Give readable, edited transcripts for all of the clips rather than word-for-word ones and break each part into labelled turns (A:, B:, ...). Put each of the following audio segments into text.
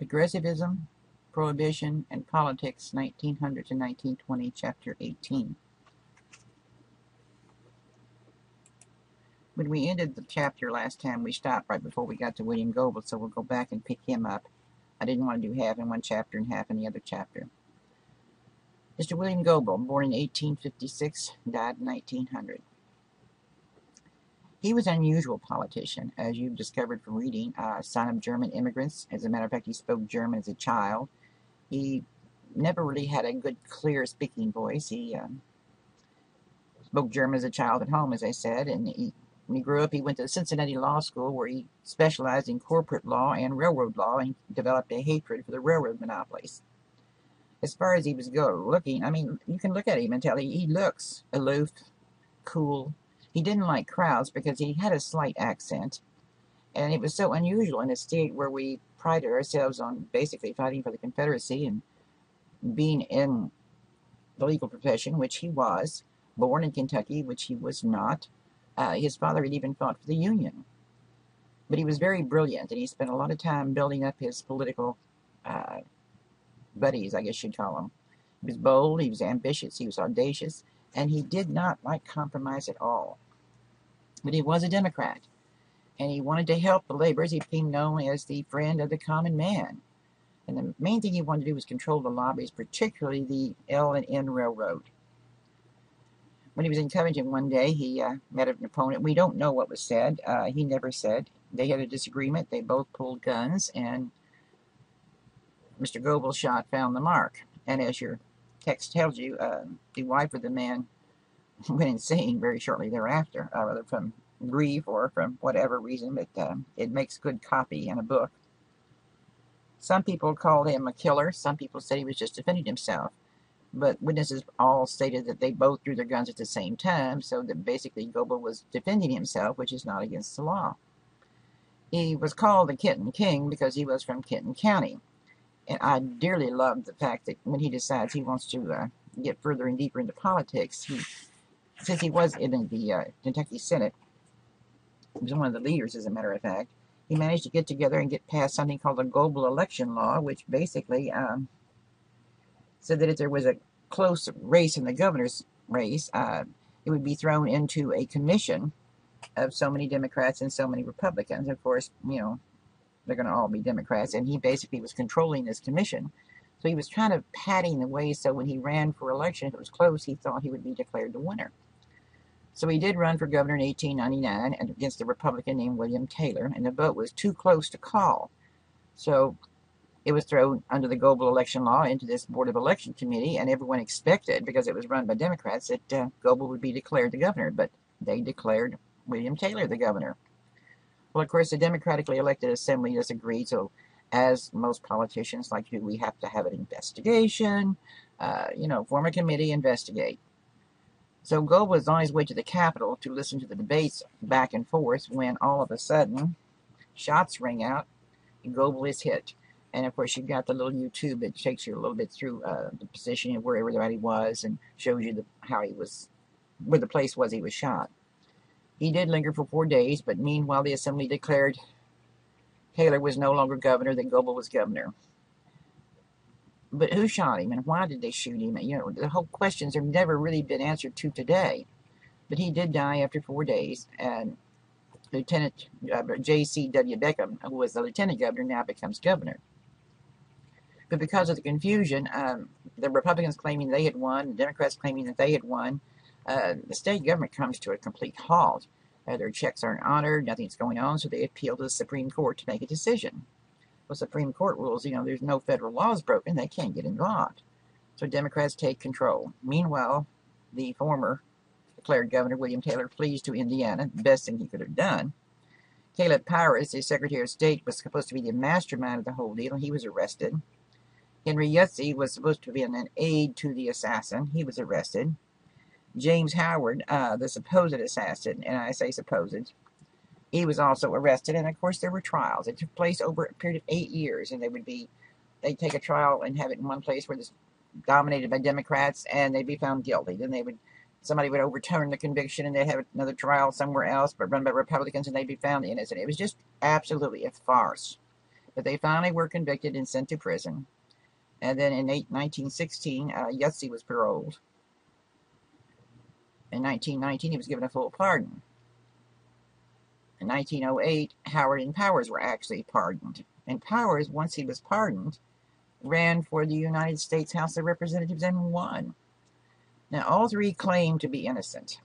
A: Progressivism, Prohibition, and Politics, 1900 to 1920, Chapter 18. When we ended the chapter last time, we stopped right before we got to William Goble, so we'll go back and pick him up. I didn't want to do half in one chapter and half in the other chapter. Mr. William Goble, born in 1856, died in 1900. He was an unusual politician, as you've discovered from reading, son of German immigrants. As a matter of fact, he spoke German as a child. He never really had a good, clear speaking voice. He spoke German as a child at home, as I said, and when he grew up, he went to the Cincinnati Law School, where he specialized in corporate law and railroad law, and developed a hatred for the railroad monopolies. As far as he was looking, I mean, you can look at him and tell he looks aloof, cool. He didn't like crowds because he had a slight accent, and it was so unusual in a state where we prided ourselves on basically fighting for the Confederacy and being in the legal profession, which he was, born in Kentucky, which he was not. His father had even fought for the Union. But he was very brilliant, and he spent a lot of time building up his political buddies, I guess you'd call them. He was bold, he was ambitious, he was audacious, and he did not like compromise at all. But he was a Democrat, and he wanted to help the laborers. He became known as the friend of the common man. And the main thing he wanted to do was control the lobbies, particularly the L&N Railroad. When he was in Covington one day, he met an opponent. We don't know what was said. He never said. They had a disagreement. They both pulled guns, and Mr. Goble's shot found the mark. And as your text tells you, the wife of the man went insane very shortly thereafter, whether from grief or from whatever reason, but it makes good copy in a book. Some people called him a killer. Some people said he was just defending himself. But witnesses all stated that they both drew their guns at the same time, so that basically Goble was defending himself, which is not against the law. He was called the Kenton King because he was from Kenton County. And I dearly love the fact that when he decides he wants to get further and deeper into politics, since he was in the Kentucky Senate, he was one of the leaders, as a matter of fact, he managed to get together and get past something called the Goble election law, which basically said that if there was a close race in the governor's race, it would be thrown into a commission of so many Democrats and so many Republicans. Of course, you know, they're going to all be Democrats, and he basically was controlling this commission. So he was kind of padding the way so when he ran for election, if it was close, he thought he would be declared the winner. So he did run for governor in 1899 and against a Republican named William Taylor, and the vote was too close to call. So it was thrown under the Goble election law into this Board of Election Committee, and everyone expected, because it was run by Democrats, that Goble would be declared the governor, but they declared William Taylor the governor. Well, of course, the democratically elected assembly disagreed, so as most politicians like to do, we have to have an investigation, form a committee, investigate. So Goble was on his way to the Capitol to listen to the debates back and forth when all of a sudden shots ring out and Goble is hit. And of course, you've got the little YouTube that takes you a little bit through the position of where everybody was and shows you where the place was he was shot. He did linger for 4 days, but meanwhile the assembly declared Taylor was no longer governor, that Goble was governor. But who shot him and why did they shoot him? You know, the whole questions have never really been answered to today. But he did die after 4 days, and Lieutenant JCW Beckham, who was the lieutenant governor, now becomes governor. But because of the confusion, the Republicans claiming they had won, the Democrats claiming that they had won, the state government comes to a complete halt. Their checks aren't honored, nothing's going on, so they appeal to the Supreme Court to make a decision. Well, Supreme Court rules, there's no federal laws broken, they can't get involved. So Democrats take control. Meanwhile, the former declared governor, William Taylor, flees to Indiana, the best thing he could have done. Caleb Powers, the Secretary of State, was supposed to be the mastermind of the whole deal, and he was arrested. Henry Yutzy was supposed to be an aide to the assassin. He was arrested. James Howard, the supposed assassin, and I say supposed, he was also arrested, and of course there were trials. It took place over a period of 8 years, and they'd take a trial and have it in one place where it's dominated by Democrats, and they'd be found guilty. Then somebody would overturn the conviction, and they'd have another trial somewhere else, but run by Republicans, and they'd be found innocent. It was just absolutely a farce. But they finally were convicted and sent to prison. And then in 1916, Yahtzee was paroled. In 1919, he was given a full pardon. In 1908, Howard and Powers were actually pardoned. And Powers, once he was pardoned, ran for the United States House of Representatives and won. Now, all three claim to be innocent.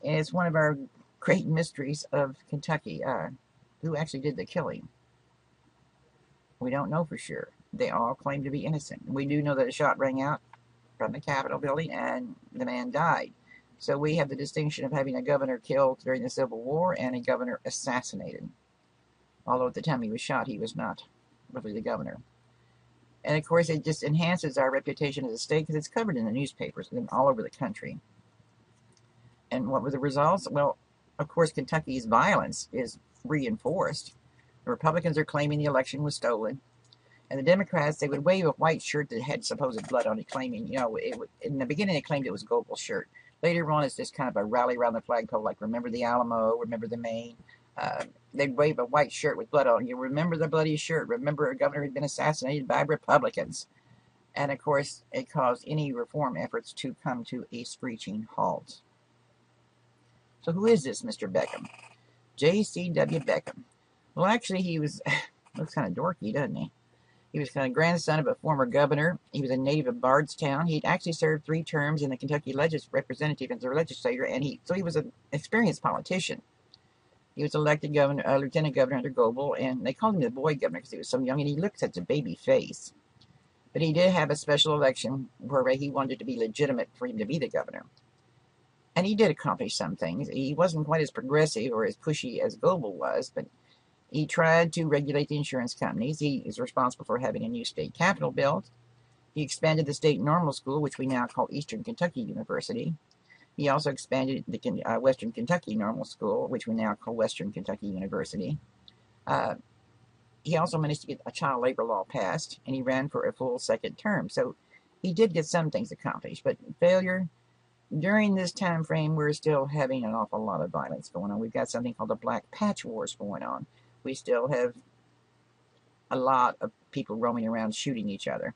A: And it's one of our great mysteries of Kentucky. Who actually did the killing? We don't know for sure. They all claim to be innocent. We do know that a shot rang out from the Capitol building and the man died. So we have the distinction of having a governor killed during the Civil War and a governor assassinated. Although at the time he was shot, he was not really the governor. And of course, it just enhances our reputation as a state because it's covered in the newspapers and all over the country. And what were the results? Well, of course, Kentucky's violence is reinforced. The Republicans are claiming the election was stolen. And the Democrats, they would wave a white shirt that had supposed blood on it, claiming, in the beginning they claimed it was Goebel's shirt. Later on, it's just kind of a rally around the flagpole, like remember the Alamo, remember the Maine. They'd wave a white shirt with blood on it. You remember the bloody shirt. Remember a governor had been assassinated by Republicans. And of course, it caused any reform efforts to come to a screeching halt. So who is this Mr. Beckham? JCW Beckham. Well, actually, he was, looks kind of dorky, doesn't he? He was kind of grandson of a former governor. He was a native of Bardstown. He'd actually served 3 terms in the Kentucky representative as a legislator, and so he was an experienced politician. He was elected lieutenant governor under Goebel, and they called him the boy governor because he was so young, and he looked such a baby face. But he did have a special election where he wanted to be legitimate for him to be the governor. And he did accomplish some things. He wasn't quite as progressive or as pushy as Goebel was, but he tried to regulate the insurance companies. He is responsible for having a new state capitol built. He expanded the state normal school, which we now call Eastern Kentucky University. He also expanded the Western Kentucky Normal School, which we now call Western Kentucky University. He also managed to get a child labor law passed, and he ran for a full second term. So he did get some things accomplished, but failure. During this time frame, we're still having an awful lot of violence going on. We've got something called the Black Patch Wars going on. We still have a lot of people roaming around shooting each other.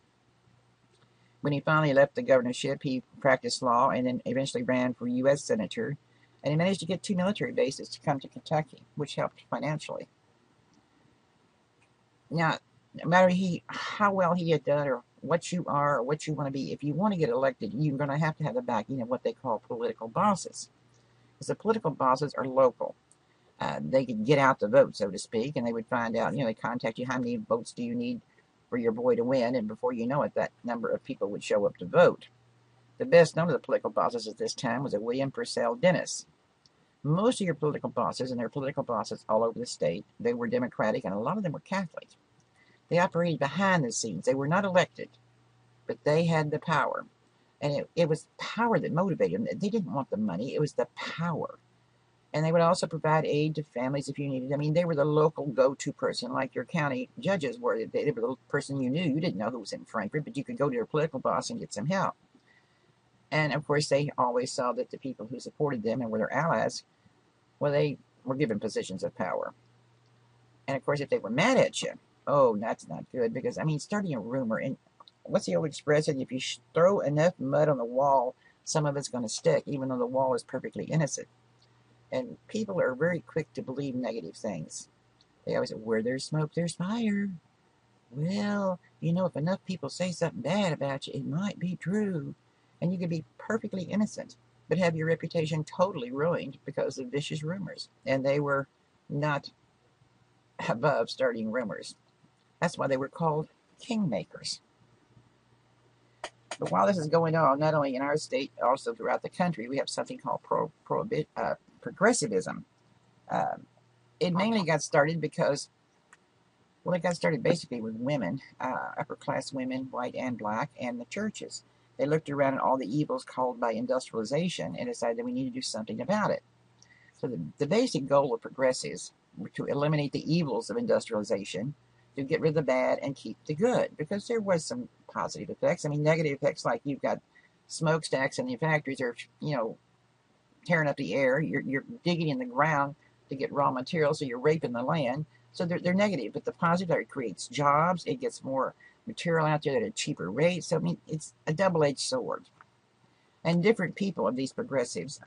A: When he finally left the governorship, he practiced law and then eventually ran for U.S. Senator. And he managed to get 2 military bases to come to Kentucky, which helped financially. Now, no matter how well he had done or what you are or what you want to be, if you want to get elected, you're going to have the backing of what they call political bosses. Because the political bosses are local. They could get out the vote, so to speak, and they would find out, they contact you, how many votes do you need for your boy to win, and before you know it, that number of people would show up to vote. The best known of the political bosses at this time was a William Purcell Dennis. Most of your political bosses, and there are political bosses all over the state, they were Democratic, and a lot of them were Catholic. They operated behind the scenes. They were not elected, but they had the power. And it was power that motivated them. They didn't want the money. It was the power. And they would also provide aid to families if you needed. I mean, they were the local go-to person, like your county judges were. They were the person you knew. You didn't know who was in Frankfort, but you could go to your political boss and get some help. And, of course, they always saw that the people who supported them and were their allies, well, they were given positions of power. And, of course, if they were mad at you, oh, that's not good. Because, I mean, starting a rumor, and what's the old expression? If you throw enough mud on the wall, some of it's going to stick, even though the wall is perfectly innocent. And people are very quick to believe negative things. They always say, where there's smoke, there's fire. Well, if enough people say something bad about you, it might be true. And you could be perfectly innocent, but have your reputation totally ruined because of vicious rumors. And they were not above starting rumors. That's why they were called kingmakers. But while this is going on, not only in our state, also throughout the country, we have something called Progressivism. It mainly got started because, well, it got started basically with women, upper-class women, white and black, and the churches. They looked around at all the evils caused by industrialization and decided that we need to do something about it. So the basic goal of progressives were to eliminate the evils of industrialization, to get rid of the bad and keep the good, because there was some positive effects. I mean, negative effects like you've got smokestacks in the factories are, tearing up the air. You're digging in the ground to get raw materials, so you're raping the land. So they're negative, but the positive are it creates jobs, it gets more material out there at a cheaper rate. So, I mean, it's a double-edged sword. And different people of these progressives,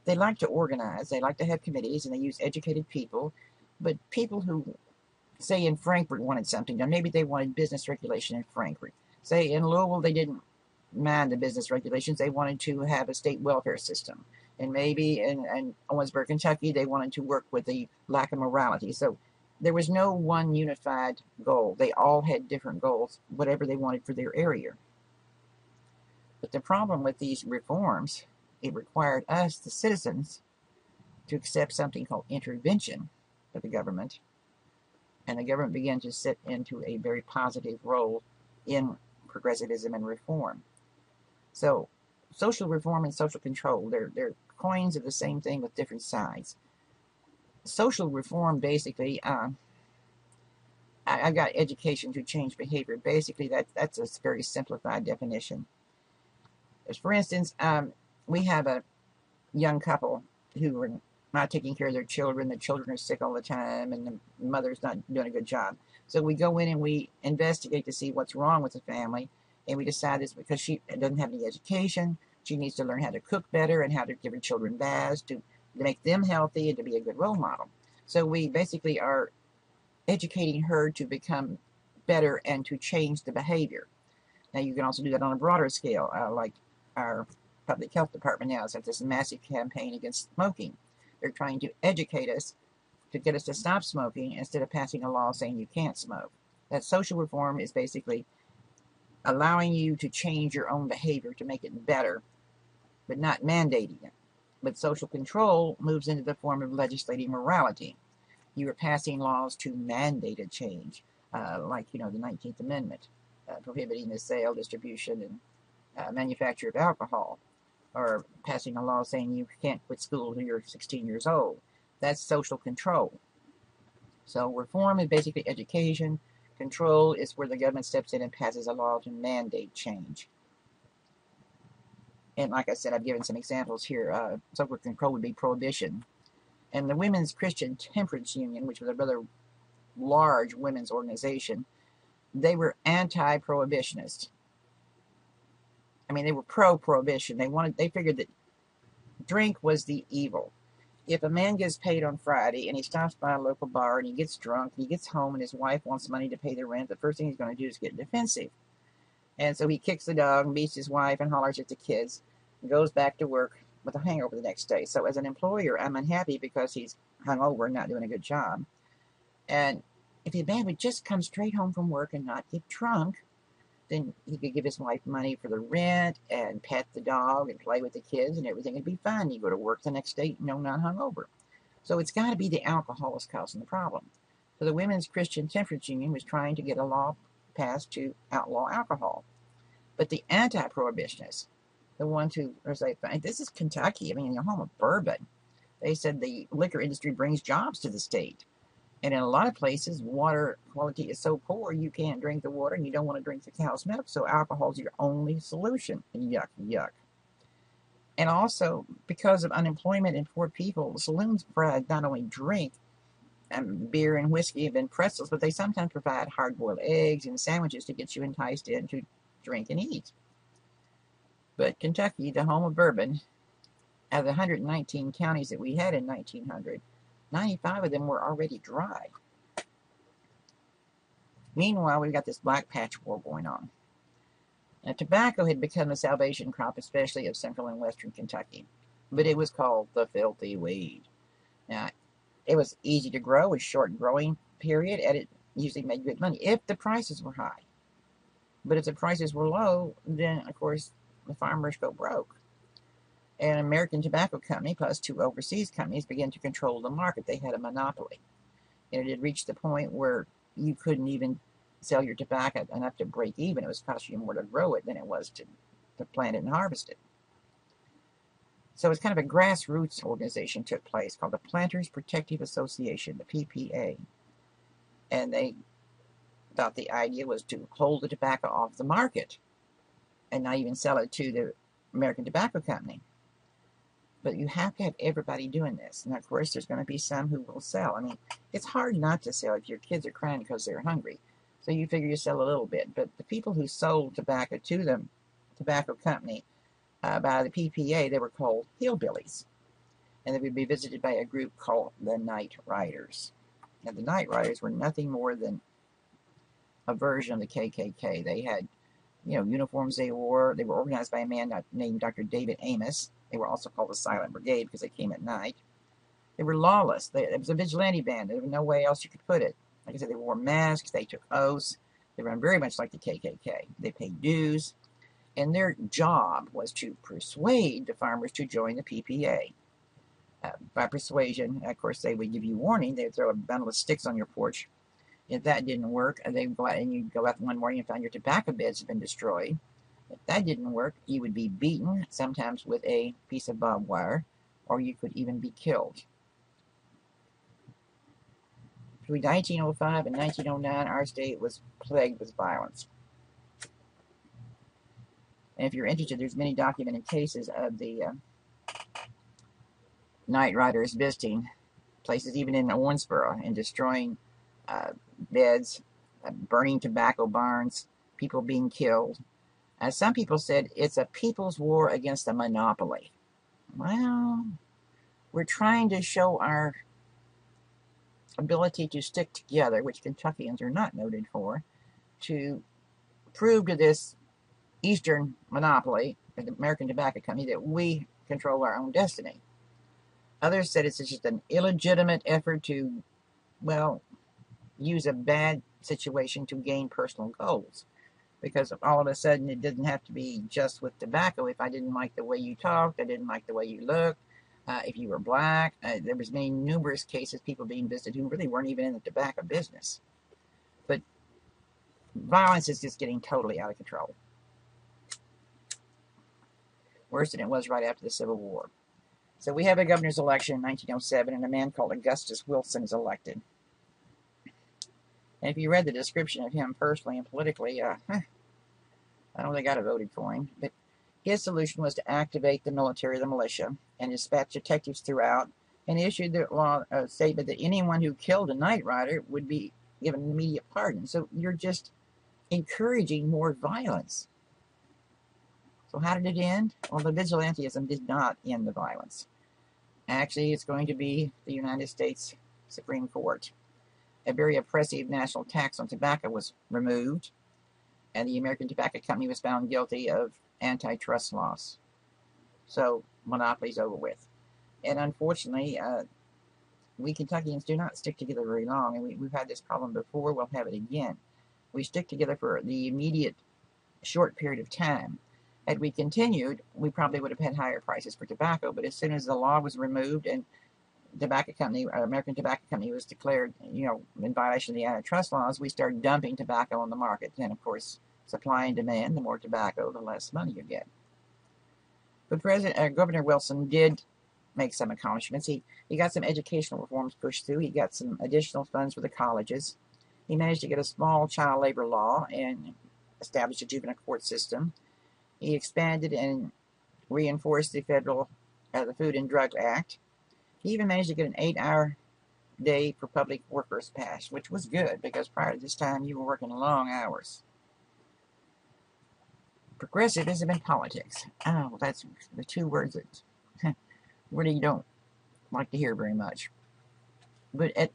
A: they like to organize, they like to have committees, and they use educated people. But people who, say in Frankfurt, wanted something done, maybe they wanted business regulation in Frankfurt. Say in Louisville, they didn't mind the business regulations, they wanted to have a state welfare system. And maybe in Owensboro, Kentucky, they wanted to work with the lack of morality. So there was no one unified goal. They all had different goals, whatever they wanted for their area. But the problem with these reforms, it required us, the citizens, to accept something called intervention by the government. And the government began to sit into a very positive role in progressivism and reform. So social reform and social control, they're coins of the same thing with different sides. Social reform, basically, I got education to change behavior. Basically, that's a very simplified definition. As for instance, we have a young couple who are not taking care of their children. The children are sick all the time, and the mother's not doing a good job. So we go in and we investigate to see what's wrong with the family, and we decide it's because she doesn't have any education. She needs to learn how to cook better and how to give her children baths to make them healthy and to be a good role model. So we basically are educating her to become better and to change the behavior. Now you can also do that on a broader scale, like our public health department now has this massive campaign against smoking. They're trying to educate us to get us to stop smoking instead of passing a law saying you can't smoke. That social reform is basically allowing you to change your own behavior to make it better, but not mandating it. But social control moves into the form of legislating morality. You are passing laws to mandate a change, like, the 19th Amendment, prohibiting the sale, distribution, and manufacture of alcohol, or passing a law saying you can't quit school until you're 16 years old. That's social control. So reform is basically education. Control is where the government steps in and passes a law to mandate change. And like I said, I've given some examples here. Social control would be Prohibition. And the Women's Christian Temperance Union, which was a rather large women's organization, they were anti-prohibitionist. I mean, they were pro-prohibition. They figured that drink was the evil. If a man gets paid on Friday and he stops by a local bar and he gets drunk and he gets home and his wife wants money to pay the rent, the first thing he's going to do is get defensive. And so he kicks the dog and beats his wife and hollers at the kids and goes back to work with a hangover the next day. So as an employer, I'm unhappy because he's hungover and not doing a good job. And if the man would just come straight home from work and not get drunk, then he could give his wife money for the rent and pet the dog and play with the kids and everything would be fine. You go to work the next day, not hungover. So it's got to be the alcohol that's causing the problem. So the Women's Christian Temperance Union was trying to get a law passed to outlaw alcohol. But the anti-prohibitionists, the ones who are saying, this is Kentucky, I mean, the home of bourbon. They said the liquor industry brings jobs to the state. And in a lot of places, water quality is so poor you can't drink the water and you don't want to drink the cow's milk, so alcohol is your only solution. Yuck, yuck. And also, because of unemployment and poor people, saloons provide not only drink, beer and whiskey and pretzels, but they sometimes provide hard-boiled eggs and sandwiches to get you enticed in to drink and eat. But Kentucky, the home of bourbon, out of the 119 counties that we had in 1900, 95 of them were already dry. Meanwhile, we've got this black patch war going on. Now, tobacco had become a salvation crop, especially of central and western Kentucky, but it was called the filthy weed. Now, it was easy to grow, a short growing period, and it usually made good money if the prices were high. But if the prices were low, then, of course, the farmers go broke. An American Tobacco Company plus two overseas companies began to control the market. They had a monopoly. And it had reached the point where you couldn't even sell your tobacco enough to break even. It was costing you more to grow it than it was to plant it and harvest it. So it's kind of a grassroots organization took place called the Planters Protective Association, the PPA. And they thought the idea was to hold the tobacco off the market and not even sell it to the American Tobacco Company. But you have to have everybody doing this. And of course, there's going to be some who will sell. I mean, It's hard not to sell if your kids are crying because they're hungry. So you figure you sell a little bit. But the people who sold tobacco to the tobacco company by the PPA, they were called hillbillies. And they would be visited by a group called the Night Riders. And the Night Riders were nothing more than a version of the KKK. They had, uniforms they wore. They were organized by a man named Dr. David Amos. They were also called the Silent Brigade because they came at night. They were lawless. It was a vigilante band. There was no way else you could put it. Like I said, they wore masks. They took oaths. They ran very much like the KKK. They paid dues. And their job was to persuade the farmers to join the PPA. By persuasion, of course, they would give you warning. They'd throw a bundle of sticks on your porch. If that didn't work, they would go out and you'd go out one morning and find your tobacco beds had been destroyed. If that didn't work, you would be beaten, sometimes with a piece of barbed wire, or you could even be killed. Between 1905 and 1909, our state was plagued with violence. And if you're interested, there's many documented cases of the Night Riders visiting places, even in Owensboro, and destroying beds, burning tobacco barns, people being killed. As some people said, it's a people's war against a monopoly. Well, we're trying to show our ability to stick together, which Kentuckians are not noted for, to prove to this Eastern monopoly, the American Tobacco Company, that we control our own destiny. Others said it's just an illegitimate effort to, use a bad situation to gain personal goals. Because all of a sudden it didn't have to be just with tobacco. If I didn't like the way you talked, I didn't like the way you looked, if you were black, there was numerous cases, people being visited who really weren't even in the tobacco business. But violence is just getting totally out of control. Worse than it was right after the Civil War. So we have a governor's election in 1907, and a man called Augustus Wilson is elected. And if you read the description of him personally and politically, I don't think I'd have voted for him. But his solution was to activate the military, the militia, and dispatch detectives throughout, and issued the law statement that anyone who killed a night rider would be given an immediate pardon. So you're just encouraging more violence. So how did it end? Well, the vigilantism did not end the violence. Actually, it's going to be the United States Supreme Court. A very oppressive national tax on tobacco was removed, and the American Tobacco Company was found guilty of antitrust laws. So, monopoly's over with. And unfortunately, we Kentuckians do not stick together very long, and we've had this problem before, we'll have it again. We stick together for the immediate short period of time. Had we continued, we probably would have had higher prices for tobacco, but as soon as the law was removed and American Tobacco Company was declared, in violation of the antitrust laws, we started dumping tobacco on the market. And of course, supply and demand, the more tobacco, the less money you get. But Governor Wilson did make some accomplishments. He got some educational reforms pushed through. He got some additional funds for the colleges. He managed to get a small child labor law and established a juvenile court system. He expanded and reinforced the the Food and Drug Act. He even managed to get an 8-hour day for public workers passed, which was good because prior to this time you were working long hours. Progressivism in politics. Oh, that's the two words that really you don't like to hear very much. But at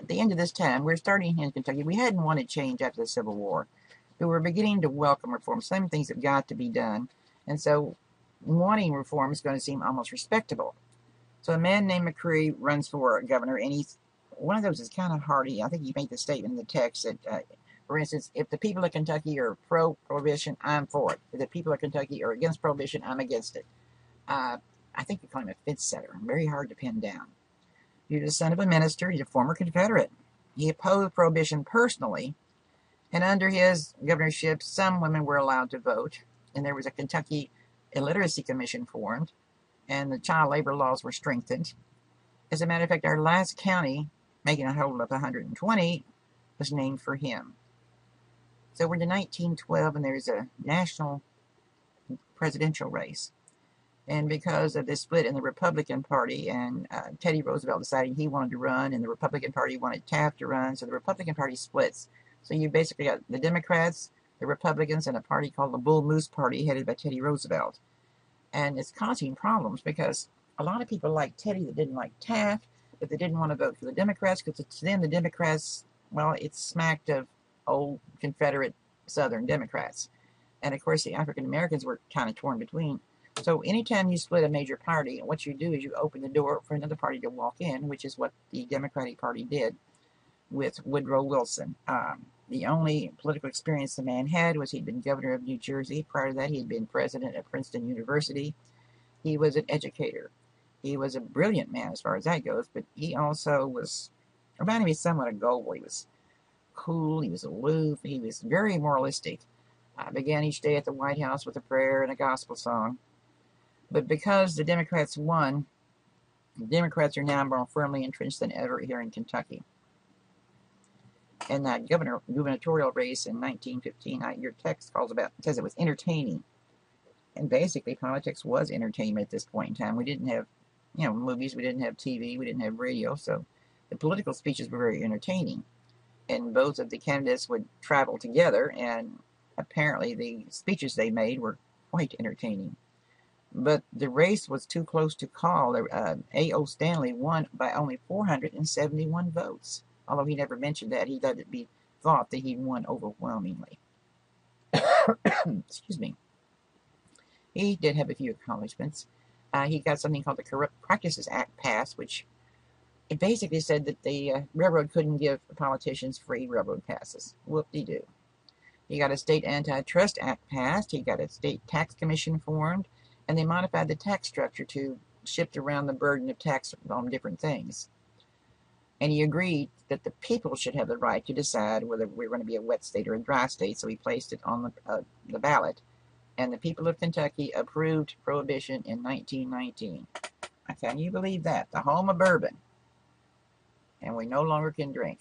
A: the end of this time, we're starting in Kentucky. We hadn't wanted change after the Civil War, but we're beginning to welcome reform. Some things have got to be done, and so wanting reform is going to seem almost respectable. So a man named McCree runs for governor, and he's one of those that's kind of hardy. I think he made the statement in the text that, for instance, if the people of Kentucky are pro-prohibition, I'm for it. If the people of Kentucky are against prohibition, I'm against it. I think you call him a fence setter. Very hard to pin down. He's the son of a minister. He's a former Confederate. He opposed prohibition personally, and under his governorship, some women were allowed to vote, and there was a Kentucky Illiteracy Commission formed, and the child labor laws were strengthened. As a matter of fact, our last county, making a total of 120, was named for him. So we're to 1912, and there's a national presidential race. And because of this split in the Republican Party, and Teddy Roosevelt decided he wanted to run, and the Republican Party wanted Taft to run, so the Republican Party splits. So you basically got the Democrats, the Republicans, and a party called the Bull Moose Party, headed by Teddy Roosevelt. And it's causing problems because a lot of people like Teddy that didn't like Taft, but they didn't want to vote for the Democrats because to them the Democrats, well, it's smacked of old Confederate Southern Democrats. And of course the African Americans were kind of torn between. So anytime you split a major party, what you do is you open the door for another party to walk in, which is what the Democratic Party did with Woodrow Wilson. The only political experience the man had was he'd been governor of New Jersey. Prior to that, he had been president of Princeton University. He was an educator. He was a brilliant man as far as that goes, but he also was, reminded me somewhat of Goebel. He was cool, he was aloof, he was very moralistic. Began each day at the White House with a prayer and a gospel song. But because the Democrats won, the Democrats are now more firmly entrenched than ever here in Kentucky. And that gubernatorial race in 1915, your text says it was entertaining. And basically, politics was entertainment at this point in time. We didn't have, movies, we didn't have TV, we didn't have radio, so the political speeches were very entertaining. And both of the candidates would travel together, and apparently the speeches they made were quite entertaining. But the race was too close to call. A.O. Stanley won by only 471 votes. Although he never mentioned that, he let it be thought that he won overwhelmingly. Excuse me. He did have a few accomplishments. He got something called the Corrupt Practices Act passed, which it basically said that the railroad couldn't give politicians free railroad passes. Whoop-de-doo. He got a state antitrust act passed. He got a state tax commission formed. And they modified the tax structure to shift around the burden of tax on different things. And he agreed that the people should have the right to decide whether we're going to be a wet state or a dry state, so he placed it on the ballot. And the people of Kentucky approved Prohibition in 1919. Can you believe that? The home of bourbon. And we no longer can drink.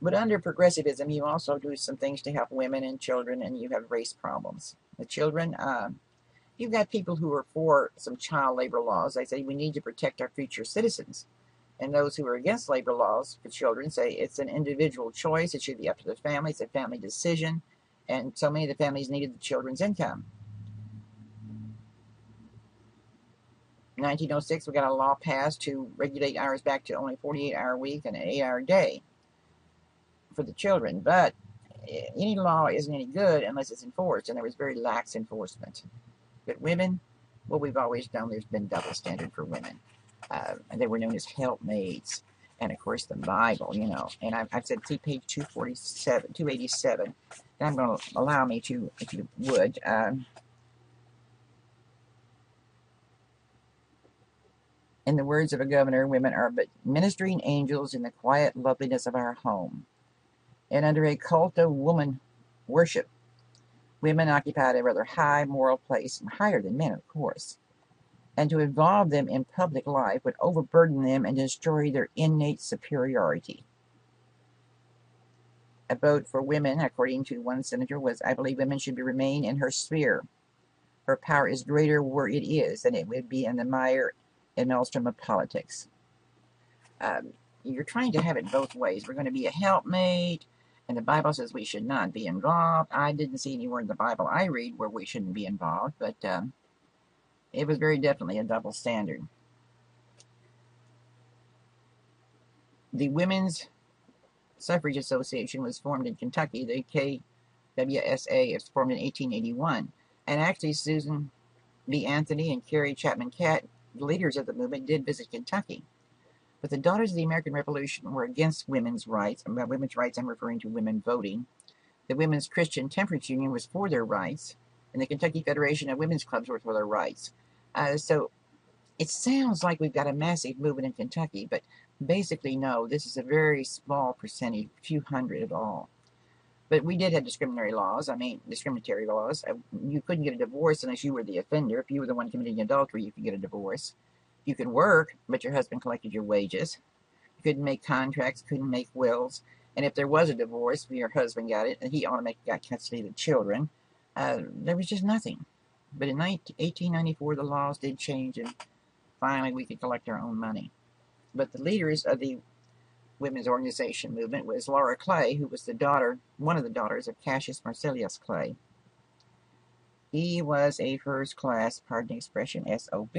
A: But under progressivism, you also do some things to help women and children, and you have race problems. The children, you've got people who are for some child labor laws. They say we need to protect our future citizens. And those who are against labor laws for children say it's an individual choice. It should be up to the family. It's a family decision. And so many of the families needed the children's income. In 1906, we got a law passed to regulate hours back to only 48-hour week and an 8-hour day for the children. But any law isn't any good unless it's enforced, and there was very lax enforcement. But women, well, we've always known there's been double standard for women. And they were known as helpmaids. And, of course, the Bible, And I've said, see page 287. And I'm going to allow me to, if you would, in the words of a governor, women are but ministering angels in the quiet loveliness of our home. And under a cult of woman worship, women occupied a rather high moral place, and higher than men, of course. And to involve them in public life would overburden them and destroy their innate superiority. A vote for women, according to one senator, was, I believe women should remain in her sphere. Her power is greater where it is than it would be in the mire and maelstrom of politics. You're trying to have it both ways. We're going to be a helpmate, and the Bible says we should not be involved. I didn't see anywhere in the Bible I read where we shouldn't be involved, but it was very definitely a double standard. The Women's Suffrage Association was formed in Kentucky. The KWSA was formed in 1881. And actually, Susan B. Anthony and Carrie Chapman Catt, the leaders of the movement, did visit Kentucky. But the Daughters of the American Revolution were against women's rights. And by women's rights, I'm referring to women voting. The Women's Christian Temperance Union was for their rights. And the Kentucky Federation of Women's Clubs were for their rights. So it sounds like we've got a massive movement in Kentucky, but basically, no, this is a very small percentage, a few hundred at all. But we did have discriminatory laws. You couldn't get a divorce unless you were the offender. If you were the one committing adultery, you could get a divorce. You could work, but your husband collected your wages. You couldn't make contracts, couldn't make wills. And if there was a divorce, your husband got it, and he automatically got custody of the children. There was just nothing. But in 1894, the laws did change, and finally we could collect our own money. But the leaders of the women's organization movement was Laura Clay, who was one of the daughters of Cassius Marcellus Clay. He was a first-class, pardon the expression, SOB.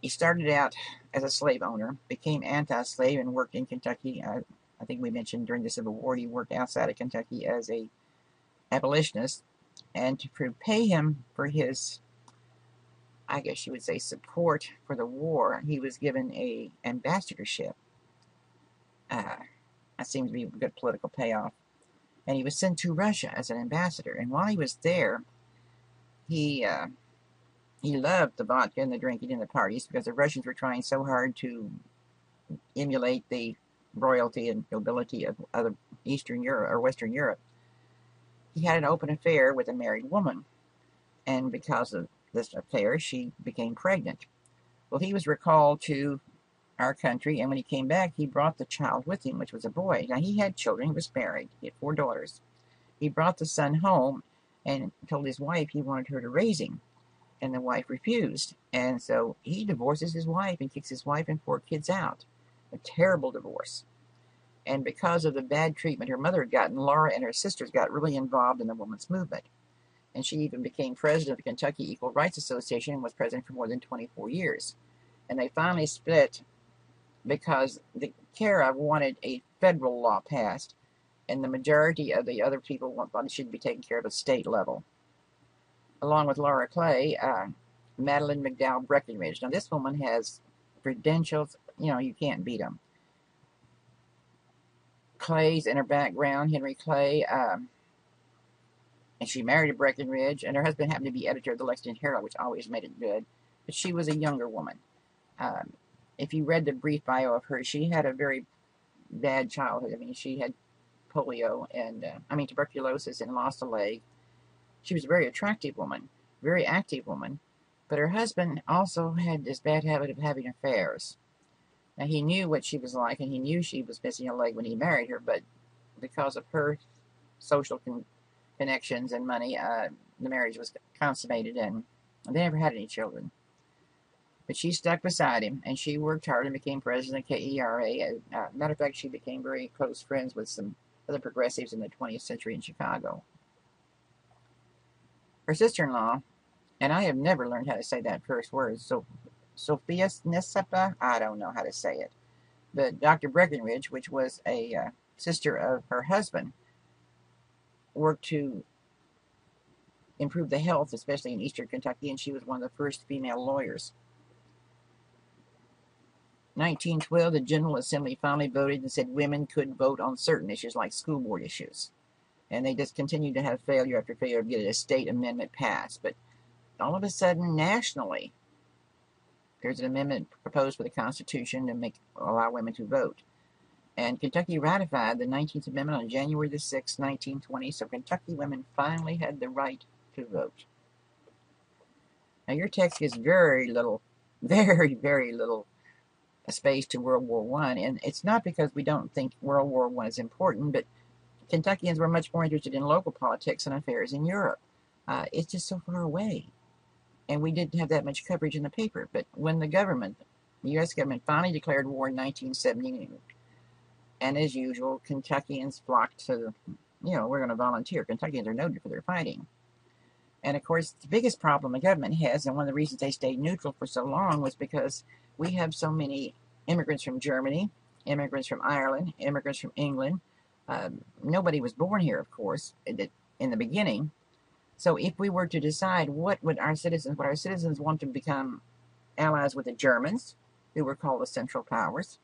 A: He started out as a slave owner, became anti-slave, and worked in Kentucky. I think we mentioned during the Civil War he worked outside of Kentucky as a abolitionist. And to pay him for his, I guess you would say, support for the war, he was given an ambassadorship. That seems to be a good political payoff. And he was sent to Russia as an ambassador. And while he was there, he loved the vodka and the drinking and the parties, because the Russians were trying so hard to emulate the royalty and nobility of other Eastern Europe or Western Europe. He had an open affair with a married woman, and because of this affair, she became pregnant. Well, he was recalled to our country, and when he came back, he brought the child with him, which was a boy. Now, he had children. He was married. He had 4 daughters. He brought the son home and told his wife he wanted her to raise him, and the wife refused. And so he divorces his wife and kicks his wife and 4 kids out. A terrible divorce. And because of the bad treatment her mother had gotten, Laura and her sisters got really involved in the women's movement. And she even became president of the Kentucky Equal Rights Association and was president for more than 24 years. And they finally split because the CARA wanted a federal law passed, and the majority of the other people thought it should be taken care of at state level. Along with Laura Clay, Madeline McDowell Breckinridge. Now, this woman has credentials, you can't beat them. Clay's in her background, Henry Clay, and she married a Breckinridge, and her husband happened to be editor of the Lexington Herald, which always made it good, but she was a younger woman. If you read the brief bio of her, she had a very bad childhood. I mean, she had polio and, tuberculosis, and lost a leg. She was a very attractive woman, very active woman, but her husband also had this bad habit of having affairs. Now, he knew what she was like, and he knew she was missing a leg when he married her, but because of her social connections and money, the marriage was consummated, and they never had any children. But she stuck beside him, and she worked hard and became president of KERA. Matter of fact, she became very close friends with some other progressives in the 20th century in Chicago. Her sister-in-law, and I have never learned how to say that first word, Sophia Snesepa, I don't know how to say it, but Dr. Breckinridge, which was a sister of her husband, worked to improve the health, especially in eastern Kentucky, and she was one of the first female lawyers. 1912, the General Assembly finally voted and said women could vote on certain issues like school board issues. And they just continued to have failure after failure of getting a state amendment passed. But all of a sudden, nationally, there's an amendment proposed for the Constitution to allow women to vote. And Kentucky ratified the 19th Amendment on January the 6th, 1920, so Kentucky women finally had the right to vote. Now, your text gives very little, very, very little space to World War I, and it's not because we don't think World War I is important, but Kentuckians were much more interested in local politics and affairs in Europe. It's just so far away. And we didn't have that much coverage in the paper. But when the U.S. government finally declared war in 1970, and as usual, Kentuckians flocked to, we're going to volunteer. Kentuckians are noted for their fighting. And of course, the biggest problem the government has, and one of the reasons they stayed neutral for so long, was because we have so many immigrants from Germany, immigrants from Ireland, immigrants from England. Nobody was born here, of course, in the beginning. So if we were to decide would our citizens want to become allies with the Germans, who were called the Central Powers?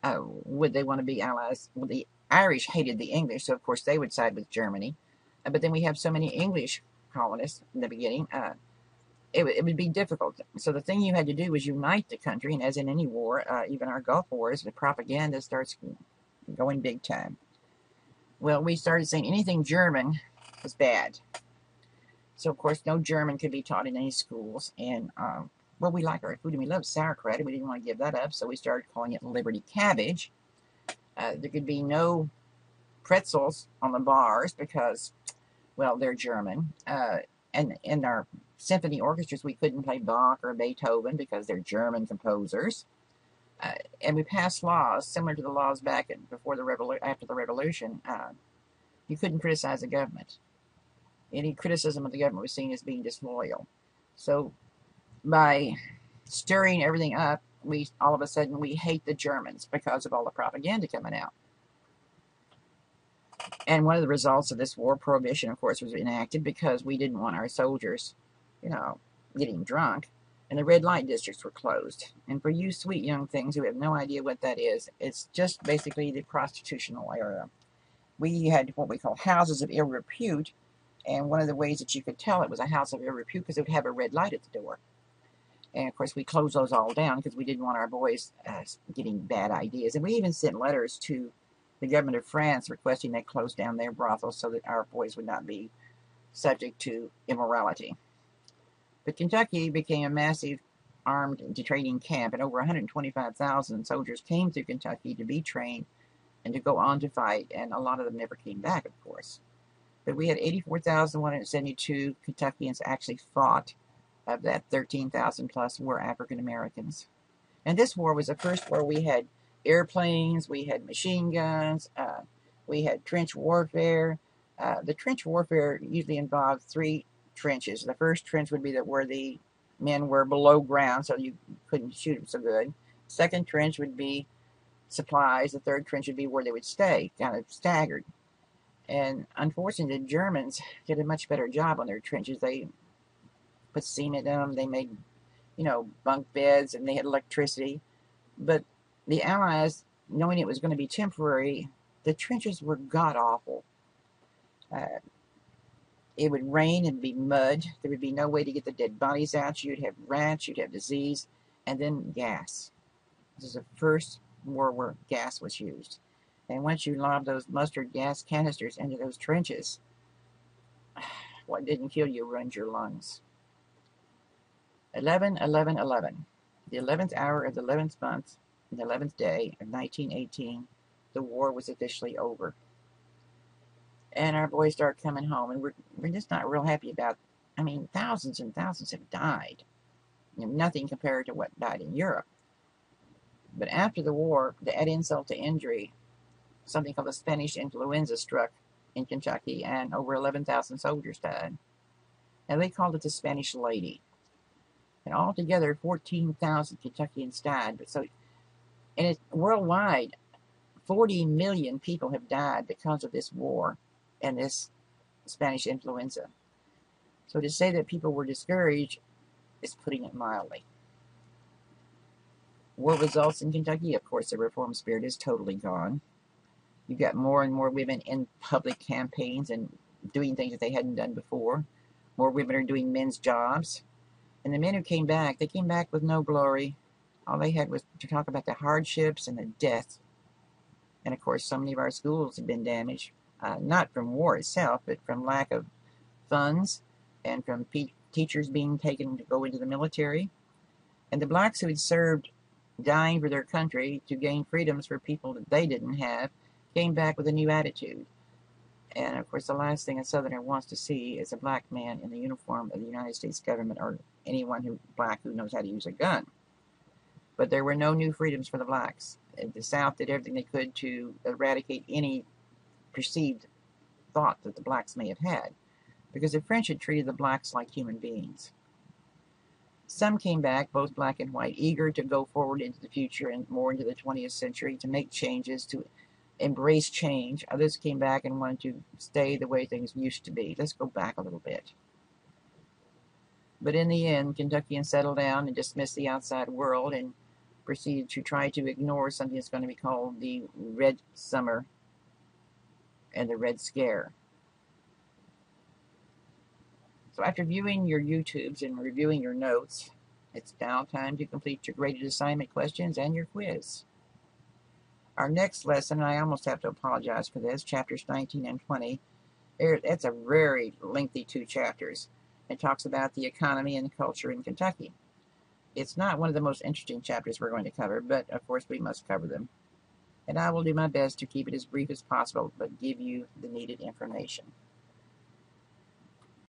A: Would they want to be allies? Well, the Irish hated the English, so of course they would side with Germany. But then we have so many English colonists in the beginning, it would be difficult. So the thing you had to do was unite the country, and as in any war, even our Gulf Wars, the propaganda starts going big time. Well, we started saying anything German was bad. So, of course, no German could be taught in any schools. And, we like our food, and we love sauerkraut, and we didn't want to give that up, so we started calling it Liberty Cabbage. There could be no pretzels on the bars because, well, they're German. And in our symphony orchestras, we couldn't play Bach or Beethoven because they're German composers. And we passed laws similar to the laws back before after the revolution. You couldn't criticize the government. Any criticism of the government was seen as being disloyal. So by stirring everything up, we all of a sudden we hate the Germans because of all the propaganda coming out. And one of the results of this war, Prohibition, of course, was enacted because we didn't want our soldiers, getting drunk. And the red light districts were closed. And for you sweet young things who have no idea what that is, it's just basically the prostitutional area. We had what we call houses of ill repute, and one of the ways that you could tell it was a house of ill repute because it would have a red light at the door. And of course we closed those all down because we didn't want our boys getting bad ideas. And we even sent letters to the government of France requesting they close down their brothels so that our boys would not be subject to immorality. But Kentucky became a massive armed training camp, and over 125,000 soldiers came to Kentucky to be trained and to go on to fight, and a lot of them never came back, of course. But we had 84,172 Kentuckians actually fought. Of that, 13,000 plus were African Americans. And this war was the first war we had airplanes, we had machine guns, we had trench warfare. The trench warfare usually involved 3 trenches. The first trench would be where the men were below ground, so you couldn't shoot them so good. Second trench would be supplies. The third trench would be where they would stay, kind of staggered. And unfortunately, the Germans did a much better job on their trenches. They put cement in them. They made, bunk beds, and they had electricity. But the Allies, knowing it was going to be temporary, the trenches were god-awful. It would rain and be mud. There would be no way to get the dead bodies out. You'd have rats, you'd have disease, and then gas. This is the first war where gas was used. And once you lob those mustard gas canisters into those trenches, what didn't kill you ruined your lungs. 11/11/11. The 11th hour of the 11th month, the 11th day of 1918, the war was officially over. And our boys start coming home, and we're just not real happy about. Thousands and thousands have died. Nothing compared to what died in Europe. But after the war, to add insult to injury, something called the Spanish influenza struck in Kentucky, and over 11,000 soldiers died. And they called it the Spanish Lady. And altogether, 14,000 Kentuckians died. And worldwide, 40 million people have died because of this war and this Spanish influenza. So to say that people were discouraged is putting it mildly. War results in Kentucky, of course, the reform spirit is totally gone. You got more and more women in public campaigns and doing things that they hadn't done before. More women are doing men's jobs. And the men who came back, they came back with no glory. All they had was to talk about the hardships and the death. And of course, so many of our schools have been damaged. Not from war itself, but from lack of funds and from teachers being taken to go into the military. And the blacks who had served, dying for their country to gain freedoms for people that they didn't have, came back with a new attitude. And of course, the last thing a Southerner wants to see is a black man in the uniform of the United States government, or anyone black who knows how to use a gun. But there were no new freedoms for the blacks. The South did everything they could to eradicate any perceived thought that the blacks may have had, because the French had treated the blacks like human beings. Some came back, both black and white, eager to go forward into the future and more into the 20th century, to make changes, to embrace change. Others came back and wanted to stay the way things used to be. Let's go back a little bit. But in the end, Kentuckians settled down and dismissed the outside world and proceeded to try to ignore something that's going to be called the Red Summer and the Red Scare. So after viewing your YouTubes and reviewing your notes, it's now time to complete your graded assignment questions and your quiz. Our next lesson, and I almost have to apologize for this, chapters 19 and 20, it's a very lengthy 2 chapters. It talks about the economy and culture in Kentucky. It's not one of the most interesting chapters we're going to cover, but of course we must cover them. And I will do my best to keep it as brief as possible, but give you the needed information.